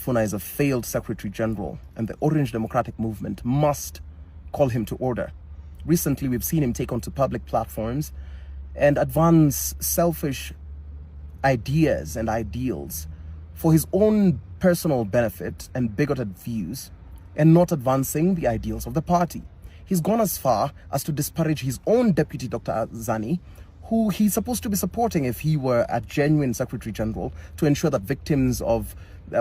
Sifuna is a failed Secretary General, and the Orange Democratic Movement must call him to order. Recently, we've seen him take onto public platforms and advance selfish ideas and ideals for his own personal benefit and bigoted views, and not advancing the ideals of the party. He's gone as far as to disparage his own deputy, Dr. Zani, who he's supposed to be supporting if he were a genuine Secretary General, to ensure that victims of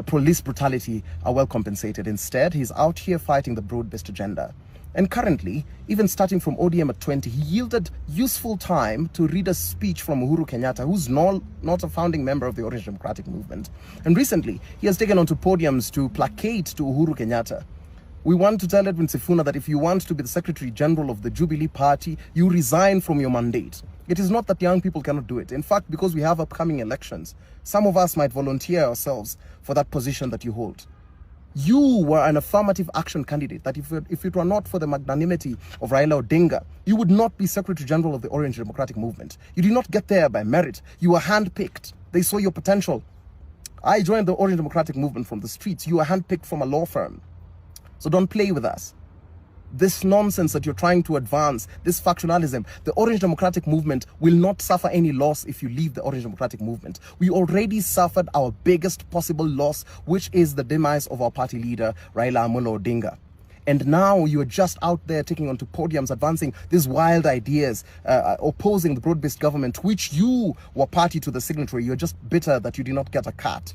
police brutality are well compensated. Instead, he's out here fighting the broad-based agenda. And currently, even starting from ODM at 20, he yielded useful time to read a speech from Uhuru Kenyatta, who's not a founding member of the Orange Democratic Movement. And recently, he has taken onto podiums to placate to Uhuru Kenyatta. We want to tell Edwin Sifuna that if you want to be the Secretary General of the Jubilee Party, you resign from your mandate. It is not that young people cannot do it. In fact, because we have upcoming elections, some of us might volunteer ourselves for that position that you hold. You were an affirmative action candidate that if it were not for the magnanimity of Raila Odinga, you would not be Secretary General of the Orange Democratic Movement. You did not get there by merit. You were handpicked. They saw your potential. I joined the Orange Democratic Movement from the streets. You were handpicked from a law firm. So don't play with us. This nonsense that you're trying to advance, this factionalism, the Orange Democratic Movement will not suffer any loss if you leave the Orange Democratic Movement. We already suffered our biggest possible loss, which is the demise of our party leader, Raila Amolo Odinga. And now you are just out there taking onto podiums, advancing these wild ideas, opposing the broad-based government, which you were party to the signatory. You're just bitter that you did not get a cut.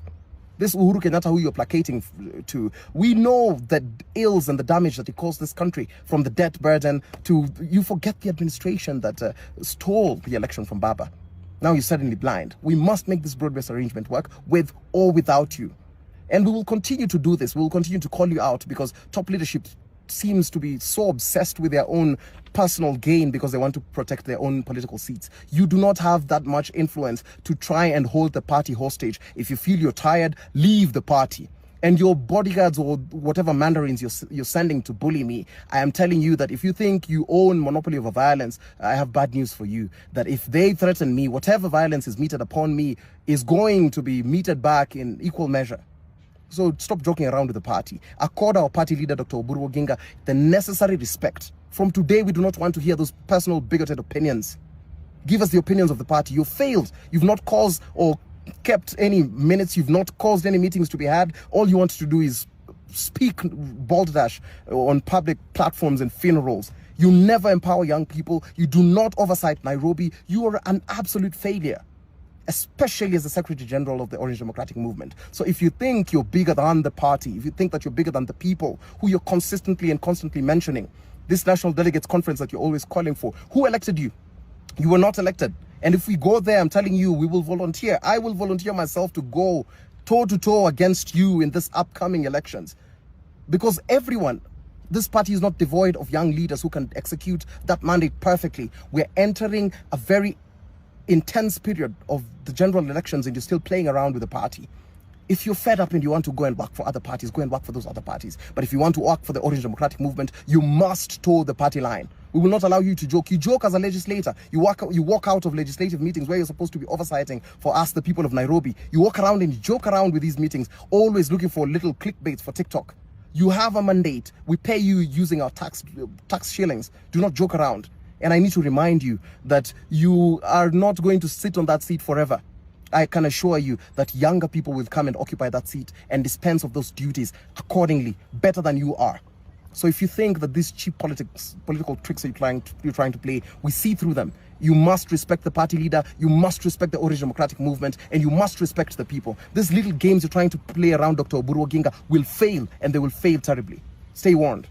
This Uhuru Kenyatta, who you're placating to, we know the ills and the damage that he caused this country, from the debt burden to, you forget the administration that stole the election from Baba. Now you're suddenly blind. We must make this broad-based arrangement work, with or without you. And we will continue to do this. We will continue to call you out, because top leadership seems to be so obsessed with their own personal gain because they want to protect their own political seats. You do not have that much influence to try and hold the party hostage. If you feel you're tired, leave the party. And your bodyguards or whatever mandarins you're sending to bully me, I am telling you that if you think you own monopoly over violence, I have bad news for you. That if they threaten me, whatever violence is meted upon me is going to be meted back in equal measure. So stop joking around with the party. Accord our party leader, Dr. Oburu Oginga, the necessary respect. From today, we do not want to hear those personal bigoted opinions. Give us the opinions of the party. You failed. You've not caused or kept any minutes. You've not caused any meetings to be had. All you want to do is speak balderdash on public platforms and funerals. You never empower young people. You do not oversight Nairobi. You are an absolute failure, especially as the Secretary General of the Orange Democratic Movement. So if you think you're bigger than the party, if you think that you're bigger than the people who you're consistently and constantly mentioning, this National Delegates Conference that you're always calling for, who elected you? You were not elected. And if we go there, I'm telling you, we will volunteer. I will volunteer myself to go toe-to-toe against you in this upcoming elections. Because everyone, this party is not devoid of young leaders who can execute that mandate perfectly. We're entering a very intense period of the general elections, and you're still playing around with the party. If you're fed up and you want to go and work for other parties, go and work for those other parties. But if you want to work for the Orange Democratic Movement, you must toe the party line. We will not allow you to joke. You joke as a legislator. You walk out of legislative meetings where you're supposed to be oversighting for us, the people of Nairobi. You walk around and you joke around with these meetings, always looking for little clickbaits for TikTok. You have a mandate. We pay you using our tax shillings. Do not joke around. And I need to remind you that you are not going to sit on that seat forever. I can assure you that younger people will come and occupy that seat and dispense of those duties accordingly, better than you are. So if you think that these cheap political tricks that you're trying to play, we see through them. You must respect the party leader, you must respect the Orange Democratic Movement, and you must respect the people. These little games you're trying to play around Dr. Oburu Oginga will fail, and they will fail terribly. Stay warned.